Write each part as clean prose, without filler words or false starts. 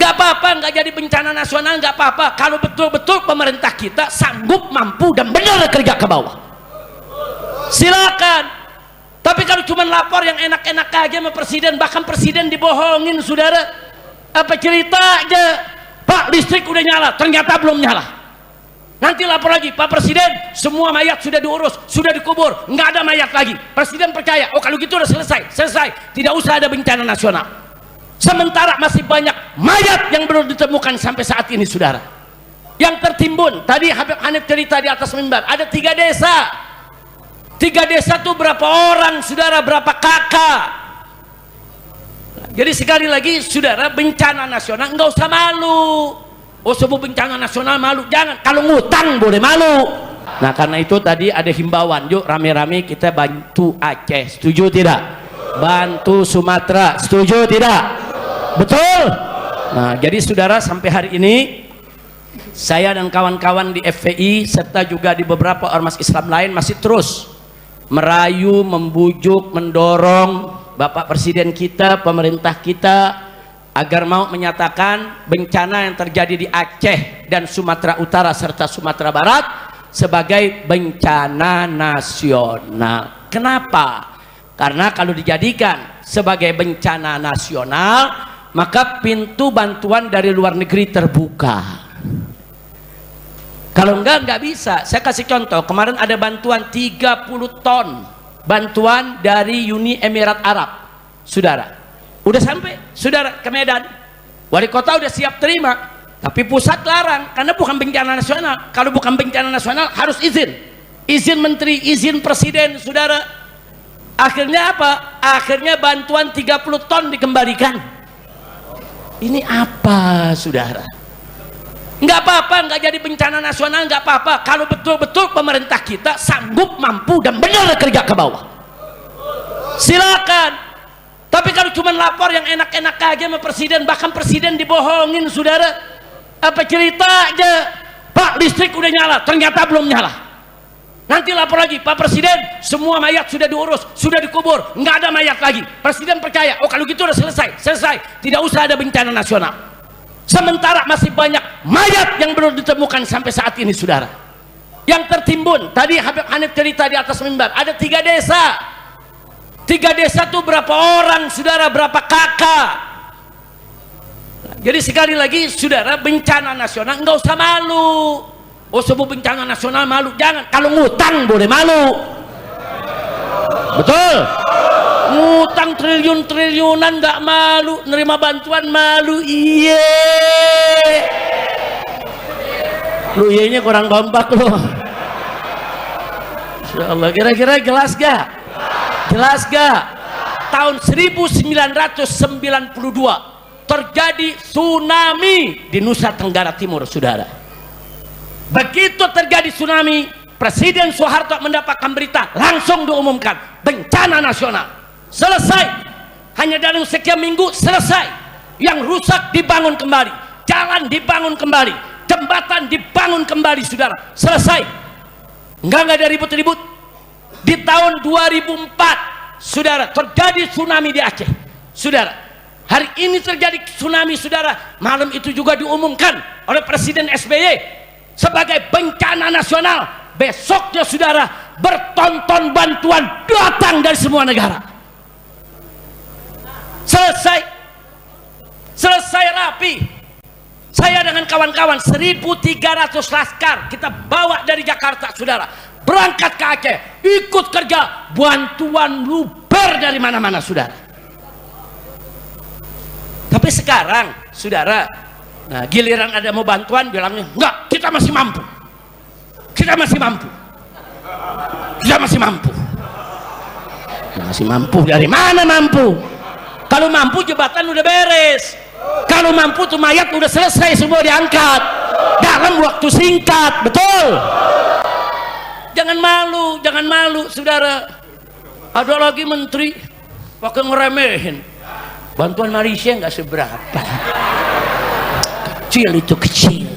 Nggak apa-apa, nggak jadi bencana nasional, nggak apa-apa kalau betul-betul pemerintah kita sanggup, mampu, dan benar kerja ke bawah. Silakan. Tapi kalau cuma lapor yang enak-enak aja sama presiden, bahkan presiden dibohongin, saudara. Apa cerita aja, Pak, listrik udah nyala, ternyata belum nyala. Nanti lapor lagi, Pak Presiden, semua mayat sudah diurus, sudah dikubur, nggak ada mayat lagi. Presiden percaya, oh kalau gitu udah selesai, tidak usah ada bencana nasional. Sementara masih banyak mayat yang belum ditemukan sampai saat ini, saudara. Yang tertimbun, tadi Habib Hanif cerita di atas mimbar, ada 3 desa. 3 desa tuh berapa orang, saudara, berapa kakak. Jadi sekali lagi, saudara, bencana nasional nggak usah malu. Oh, sebut bencana nasional malu, jangan. Kalau ngutang boleh malu. Nah, karena itu tadi ada himbauan, yuk rame-rame kita bantu Aceh, setuju tidak? Bantu Sumatera, setuju tidak? Betul? Nah, jadi saudara, sampai hari ini saya dan kawan-kawan di FPI serta juga di beberapa ormas Islam lain masih terus merayu, membujuk, mendorong Bapak Presiden kita, pemerintah kita agar mau menyatakan bencana yang terjadi di Aceh dan Sumatera Utara serta Sumatera Barat sebagai bencana nasional. Kenapa? Karena kalau dijadikan sebagai bencana nasional, maka pintu bantuan dari luar negeri terbuka. Kalau nggak bisa. Saya kasih contoh, kemarin ada bantuan 30 ton bantuan dari Uni Emirat Arab, saudara. Udah sampai, saudara, ke Medan. Wali kota udah siap terima, tapi pusat larang karena bukan bencana nasional. Kalau bukan bencana nasional harus izin menteri, izin presiden, saudara. Akhirnya apa? Akhirnya bantuan 30 ton dikembalikan. Ini apa, saudara? Nggak apa-apa, nggak jadi bencana nasional, nggak apa-apa kalau betul-betul pemerintah kita sanggup, mampu, dan benar kerja ke bawah. Silakan. Tapi kalau cuma lapor yang enak-enak aja sama presiden, bahkan presiden dibohongin, saudara. Apa cerita aja, Pak, listrik udah nyala, ternyata belum nyala. Nanti lapor lagi, Pak Presiden, semua mayat sudah diurus, sudah dikubur, nggak ada mayat lagi. Presiden percaya, oh kalau gitu udah selesai, tidak usah ada bencana nasional. Sementara masih banyak mayat yang belum ditemukan sampai saat ini, saudara. Yang tertimbun, tadi Habib Hanif cerita di atas mimbar, ada 3 desa. 3 desa tuh berapa orang, saudara, berapa kakak. Jadi sekali lagi, saudara, bencana nasional nggak usah malu. Oh, sebut bencana nasional malu, jangan. Kalau ngutang boleh malu. Betul? Ngutang triliun-triliunan nggak malu, nerima bantuan malu. Iye. Lu iyenya kurang kompak lu. Insyaallah, kira-kira jelas gak? Jelas gak? Tahun 1992 terjadi tsunami di Nusa Tenggara Timur, saudara. Begitu terjadi tsunami, Presiden Soeharto mendapatkan berita, langsung diumumkan bencana nasional. Selesai. Hanya dalam sekian minggu selesai. Yang rusak dibangun kembali, jalan dibangun kembali, jembatan dibangun kembali, saudara. Selesai. Enggak ada ribut-ribut. Di tahun 2004, saudara, terjadi tsunami di Aceh, saudara. Hari ini terjadi tsunami, saudara. Malam itu juga diumumkan oleh Presiden SBY sebagai bencana nasional. Besoknya, saudara, bertonton bantuan datang dari semua negara. Selesai rapi. Saya dengan kawan-kawan 1.300 laskar kita bawa dari Jakarta, saudara, berangkat ke Aceh, ikut kerja. Bantuan luber dari mana-mana, saudara. Tapi sekarang, saudara, nah, giliran ada mau bantuan, bilangnya enggak, kita masih mampu. Kita masih mampu. Kita masih mampu. Masih mampu dari mana mampu? Kalau mampu jembatan udah beres. Kalau mampu tuh mayat udah selesai semua diangkat dalam waktu singkat, betul? Jangan malu, saudara. Ada lagi menteri pakai ngeremehin. Bantuan Malaysia nggak seberapa. Kecil itu, kecil.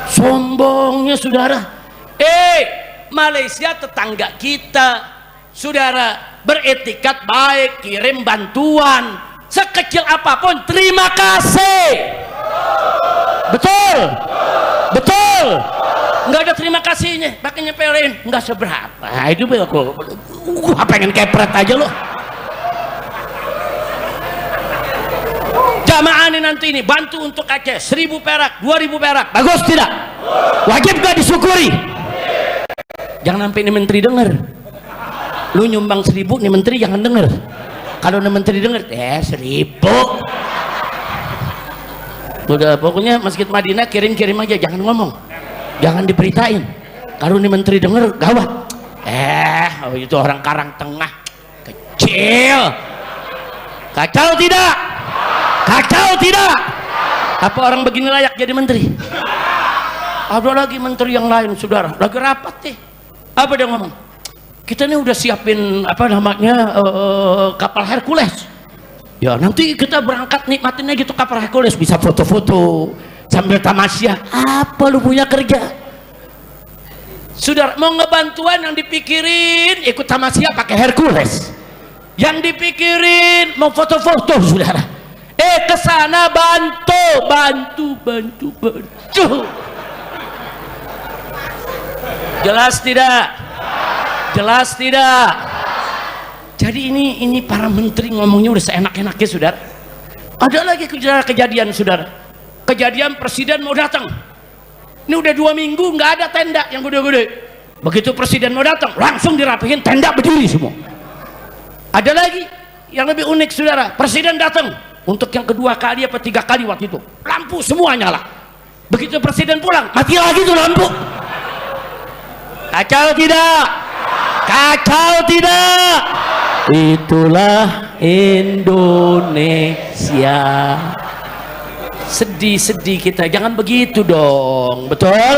Sombongnya, saudara. Malaysia tetangga kita, saudara, beretikat baik, kirim bantuan sekecil apapun, terima kasih. kasihnya, pakai nyepelin, nggak seberapa. Nah, itu aku pengen kepret aja loh. Jamaah ini nanti ini bantu untuk Aceh 1.000 perak, 2.000 perak, bagus tidak? Wajib gak disyukuri? Jangan sampai ini menteri denger. Lu nyumbang 1.000, nih menteri jangan denger. Kalau nih menteri denger, 1.000. Udah pokoknya Masjid Madinah kirim-kirim aja, jangan ngomong, jangan diberitain. Kalau nih menteri denger gawat. Itu orang Karang Tengah kecil. Kacau tidak? Kacau tidak? Apa orang begini layak jadi menteri? Ada lagi menteri yang lain, saudara, lagi rapat nih. Apa dia ngomong? Kita nih udah siapin apa namanya kapal Hercules. Ya nanti kita berangkat nikmatinnya gitu kapal Hercules, bisa foto-foto sambil tamasya. Apa lu punya kerja? Saudara, mau ngebantuan yang dipikirin ikut tamasya pakai Hercules. Yang dipikirin mau foto-foto, saudara. Kesana bantu. Jelas tidak? Jelas tidak? Jadi ini para menteri ngomongnya udah seenak-enaknya, saudara. Ada lagi kejadian, saudara. Kejadian presiden mau datang. Ini udah 2 minggu nggak ada tenda yang gede-gede. Begitu presiden mau datang, langsung dirapihin, tenda berdiri semua. Ada lagi yang lebih unik, saudara. Presiden datang untuk yang kedua kali apa 3 kali waktu itu, lampu semua nyala. Begitu presiden pulang, mati lagi tuh lampu. Kacau tidak? Kacau tidak? Itulah Indonesia. Sedih kita, jangan begitu dong, betul?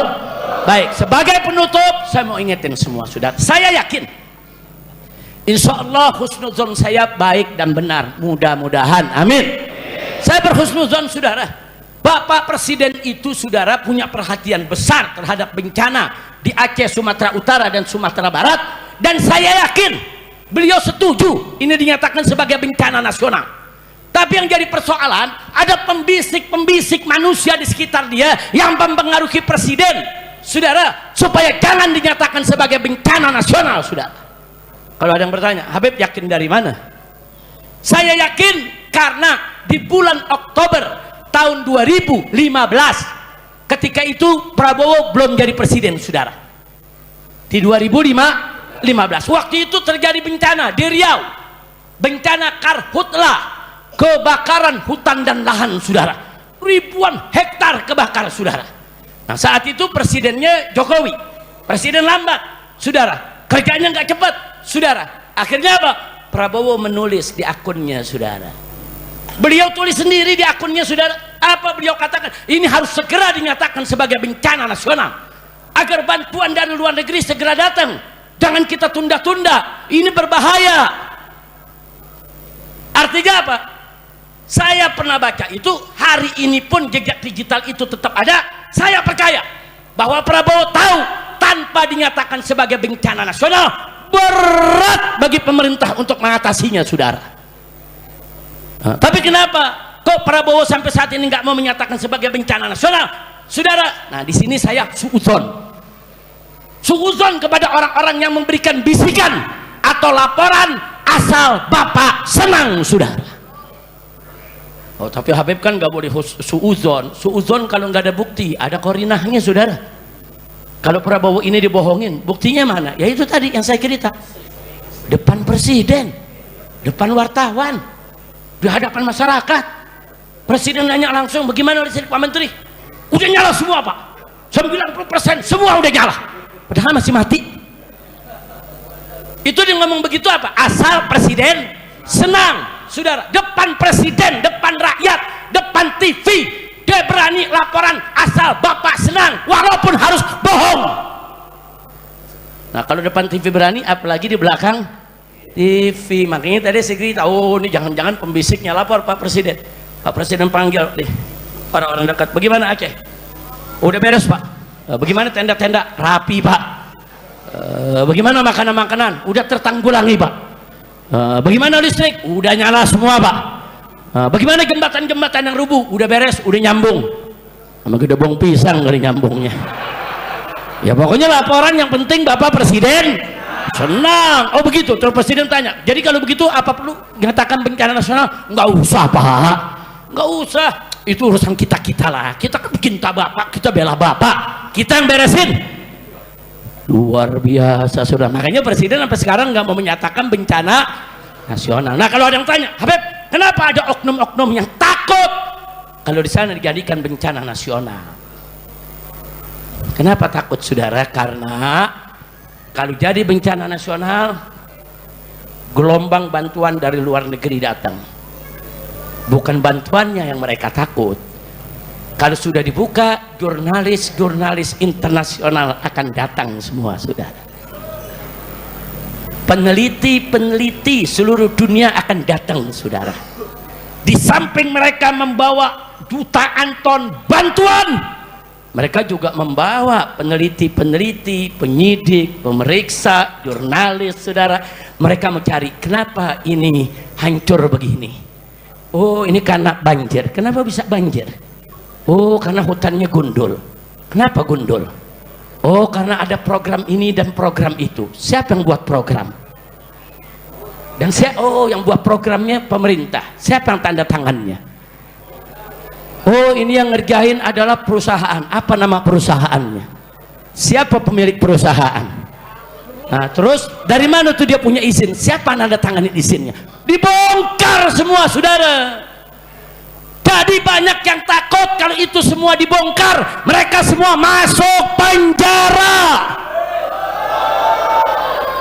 Baik, sebagai penutup saya mau ingetin semua, saudara. Saya yakin insya Allah husnuzon saya baik dan benar, mudah-mudahan, amin. Saya berhusnuzon, saudara. Bapak Presiden itu, saudara, punya perhatian besar terhadap bencana di Aceh, Sumatera Utara dan Sumatera Barat, dan saya yakin beliau setuju ini dinyatakan sebagai bencana nasional. Tapi yang jadi persoalan, ada pembisik-pembisik manusia di sekitar dia yang mempengaruhi presiden, saudara, supaya jangan dinyatakan sebagai bencana nasional, saudara. Kalau ada yang bertanya, Habib yakin dari mana? Saya yakin karena di bulan Oktober tahun 2015, ketika itu Prabowo belum jadi presiden, saudara. Di 2015, waktu itu terjadi bencana di Riau, bencana karhutlah, kebakaran hutan dan lahan, saudara. Ribuan hektar kebakar, saudara. Nah, saat itu presidennya Jokowi, presiden lambat, saudara, kerjanya nggak cepat, saudara. Akhirnya apa? Prabowo menulis di akunnya, saudara. Beliau tulis sendiri di akunnya, saudara. Apa beliau katakan? Ini harus segera dinyatakan sebagai bencana nasional agar bantuan dari luar negeri segera datang. Jangan kita tunda-tunda, ini berbahaya. Artinya apa? Saya pernah baca itu, hari ini pun jejak digital itu tetap ada. Saya percaya bahwa Prabowo tahu tanpa dinyatakan sebagai bencana nasional berat bagi pemerintah untuk mengatasinya, saudara. Nah, tapi kenapa kok Prabowo sampai saat ini nggak mau menyatakan sebagai bencana nasional, saudara? Nah, di sini saya suuzon kepada orang-orang yang memberikan bisikan atau laporan asal Bapak senang, saudara. Oh, tapi Habib kan nggak boleh suuzon kalau nggak ada bukti, ada korinahnya, saudara. Kalau Prabowo ini dibohongin, buktinya mana? Ya itu tadi yang saya cerita, depan presiden, depan wartawan, di hadapan masyarakat. Presiden nanya langsung, bagaimana listrik Pak Menteri? Udah nyala semua, Pak, 90% semua udah nyala, padahal masih mati. Itu dia ngomong begitu apa? Asal presiden senang, saudara. Depan presiden, depan rakyat, depan TV, dia berani laporan asal Bapak senang walaupun harus bohong. Nah, kalau depan TV berani, apalagi di belakang TV. Makanya tadi saya kira, oh ini jangan-jangan pembisiknya lapor Pak Presiden. Pak Presiden panggil nih orang-orang dekat, bagaimana Aceh? Udah beres, Pak. Bagaimana tenda-tenda? Rapi, Pak. Bagaimana makanan-makanan? Udah tertanggulangi, Pak. Bagaimana listrik? Udah nyala semua, Pak. Bagaimana jembatan-jembatan yang rubuh? Udah beres, udah nyambung. Sama gedebong pisang dari nyambungnya. Ya pokoknya laporan yang penting Bapak Presiden senang. Oh begitu. Terus Presiden tanya, jadi kalau begitu apa perlu nyatakan bencana nasional? Nggak usah Pak, nggak usah, itu urusan kita lah, kita kan cinta Bapak, kita bela Bapak, kita yang beresin. Luar biasa sudah. Makanya Presiden sampai sekarang nggak mau menyatakan bencana nasional. Nah kalau ada yang tanya, Habib, kenapa ada oknum-oknum yang takut kalau di sana dijadikan bencana nasional? Kenapa takut saudara? Karena kalau jadi bencana nasional, gelombang bantuan dari luar negeri datang. Bukan bantuannya yang mereka takut. Kalau sudah dibuka, jurnalis internasional akan datang semua saudara. Peneliti seluruh dunia akan datang saudara. Di samping mereka membawa jutaan ton bantuan, mereka juga membawa peneliti, penyidik, pemeriksa, jurnalis, saudara. Mereka mencari kenapa ini hancur begini. Oh, ini karena banjir. Kenapa bisa banjir? Oh, karena hutannya gundul. Kenapa gundul? Oh, karena ada program ini dan program itu. Siapa yang buat program? Dan yang buat programnya pemerintah. Siapa yang tanda tangannya? Oh, ini yang ngerjain adalah perusahaan. Apa nama perusahaannya? Siapa pemilik perusahaan? Nah, terus dari mana tuh dia punya izin? Siapa nanda tanganin izinnya? Dibongkar semua saudara. Jadi banyak yang takut kalau itu semua dibongkar, mereka semua masuk penjara.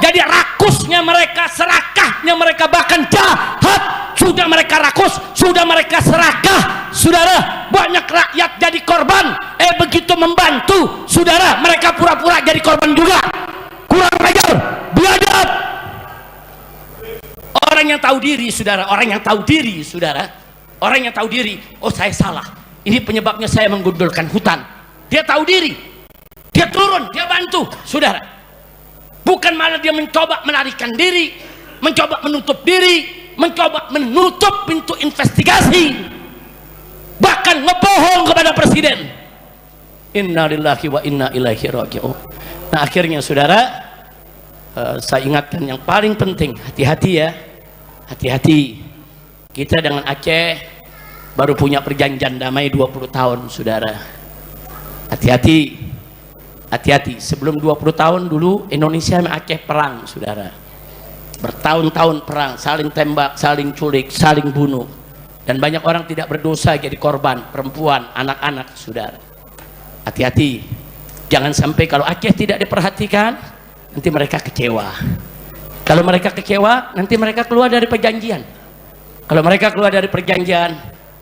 Jadi rakusnya mereka, serakahnya mereka, bahkan jahat sudah mereka rakus, sudah mereka serakah saudara. Banyak rakyat jadi korban, begitu membantu saudara, mereka pura-pura jadi korban juga. Kurang ajar, biadab. Orang yang tahu diri saudara, orang yang tahu diri saudara, orang yang tahu diri, oh saya salah, ini penyebabnya saya menggundulkan hutan. Dia tahu diri, dia turun, dia bantu saudara. Bukan malah dia mencoba melarikan diri, mencoba menutup diri, mencoba menutup pintu investigasi, bahkan ngebohong kepada presiden. Inna lillahi wa inna ilaihi raji'un. Nah akhirnya saudara, saya ingatkan yang paling penting, hati-hati ya, hati-hati. Kita dengan Aceh baru punya perjanjian damai 20 tahun saudara. Hati-hati, hati-hati. Sebelum 20 tahun dulu Indonesia sama Aceh perang saudara, bertahun-tahun perang, saling tembak, saling culik, saling bunuh, dan banyak orang tidak berdosa jadi korban, perempuan, anak-anak saudara. Hati-hati, jangan sampai kalau Aceh tidak diperhatikan nanti mereka kecewa. Kalau mereka kecewa nanti mereka keluar dari perjanjian. Kalau mereka keluar dari perjanjian,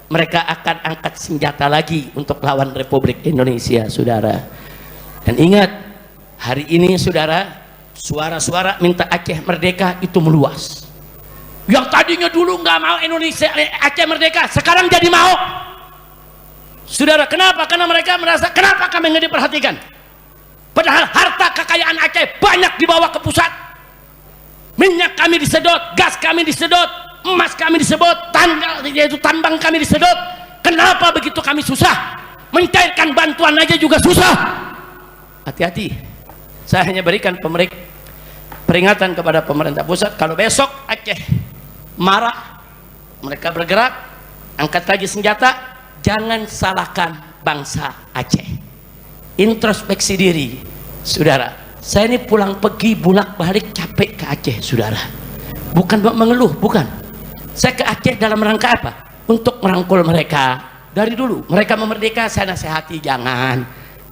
mereka akan angkat senjata lagi untuk lawan Republik Indonesia saudara. Dan ingat, hari ini saudara, suara-suara minta Aceh merdeka itu meluas. Yang tadinya dulu nggak mau Indonesia Aceh merdeka, sekarang jadi mau saudara. Kenapa? Karena mereka merasa, kenapa kami nggak diperhatikan, padahal harta kekayaan Aceh banyak dibawa ke pusat. Minyak kami disedot, gas kami disedot, emas kami disedot, yaitu tambang kami disedot. Kenapa begitu kami susah mencairkan bantuan aja juga susah? Hati-hati. Saya hanya berikan peringatan kepada pemerintah pusat, kalau besok Aceh marah, mereka bergerak, angkat lagi senjata, jangan salahkan bangsa Aceh. Introspeksi diri saudara. Saya ini pulang pergi bolak balik capek ke Aceh saudara, bukan mengeluh, bukan. Saya ke Aceh dalam rangka apa? Untuk merangkul mereka. Dari dulu mereka memerdeka, saya nasihati jangan,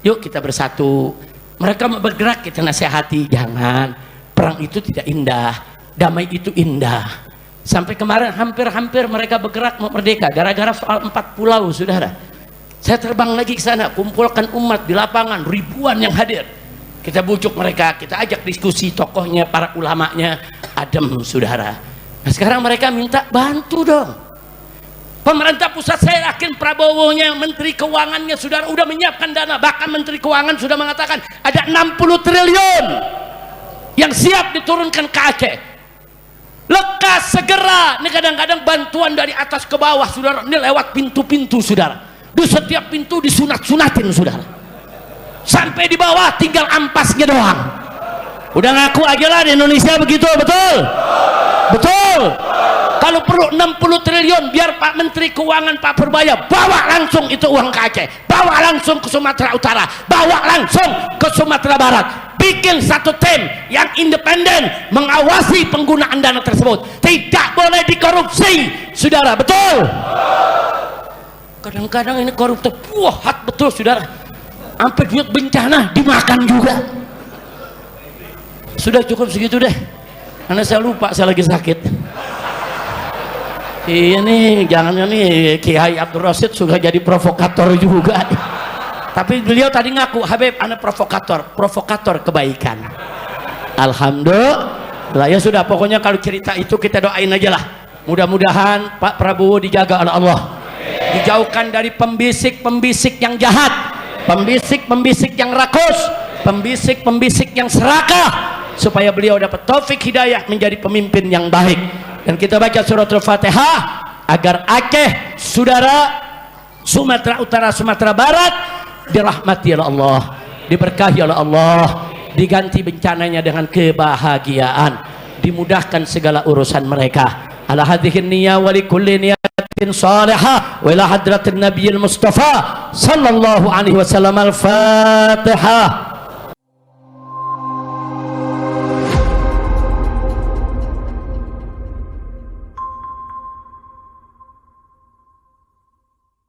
yuk kita bersatu. Mereka mau bergerak, kita nasihati jangan. Perang itu tidak indah, damai itu indah. Sampai kemarin hampir-hampir mereka bergerak mau merdeka gara-gara soal 4 pulau saudara. Saya terbang lagi ke sana, kumpulkan umat di lapangan, ribuan yang hadir. Kita bujuk mereka, kita ajak diskusi, tokohnya, para ulamanya, adem saudara. Nah sekarang mereka minta bantu dong. Pemerintah pusat, saya yakin Prabowo-nya, Menteri Keuangannya saudara udah menyiapkan dana. Bahkan Menteri Keuangan sudah mengatakan ada 60 triliun yang siap diturunkan ke Aceh. Lekas segera. Ini kadang-kadang bantuan dari atas ke bawah saudara, ini lewat pintu-pintu saudara. Di setiap pintu disunat-sunatin saudara. sampai di bawah tinggal ampasnya doang. Udah ngaku aja lah di Indonesia begitu, betul? Betul. Kalau perlu 60 triliun biar Pak Menteri Keuangan Pak Purbaya bawa langsung itu uang ke Aceh, bawa langsung ke Sumatera Utara, bawa langsung ke Sumatera Barat, bikin satu tim yang independen mengawasi penggunaan dana tersebut. Tidak boleh dikorupsi, saudara, betul? Kadang-kadang ini koruptor puhat betul, saudara, sampai duit bencana dimakan juga. Sudah cukup segitu deh, karena saya lupa saya lagi sakit. Ini jangan nih Kiai Abdul Rasid suka jadi provokator juga. Tapi beliau tadi ngaku, Habib anak provokator kebaikan. Alhamdulillah ya sudah, pokoknya kalau cerita itu kita doain aja lah. Mudah-mudahan Pak Prabowo dijaga oleh Allah, dijauhkan dari pembisik-pembisik yang jahat, pembisik-pembisik yang rakus, pembisik-pembisik yang serakah, supaya beliau dapat taufik hidayah menjadi pemimpin yang baik. Dan kita baca surat Al-Fatihah agar Aceh, saudara, Sumatera Utara, Sumatera Barat dirahmati oleh Allah, diberkahi oleh Allah, diganti bencananya dengan kebahagiaan, dimudahkan segala urusan mereka. Ala hadhihi niyya wa likulli niyatin salihah wa ila hadratin nabiyil mustafa sallallahu alaihi wasallam. Al-Fatihah.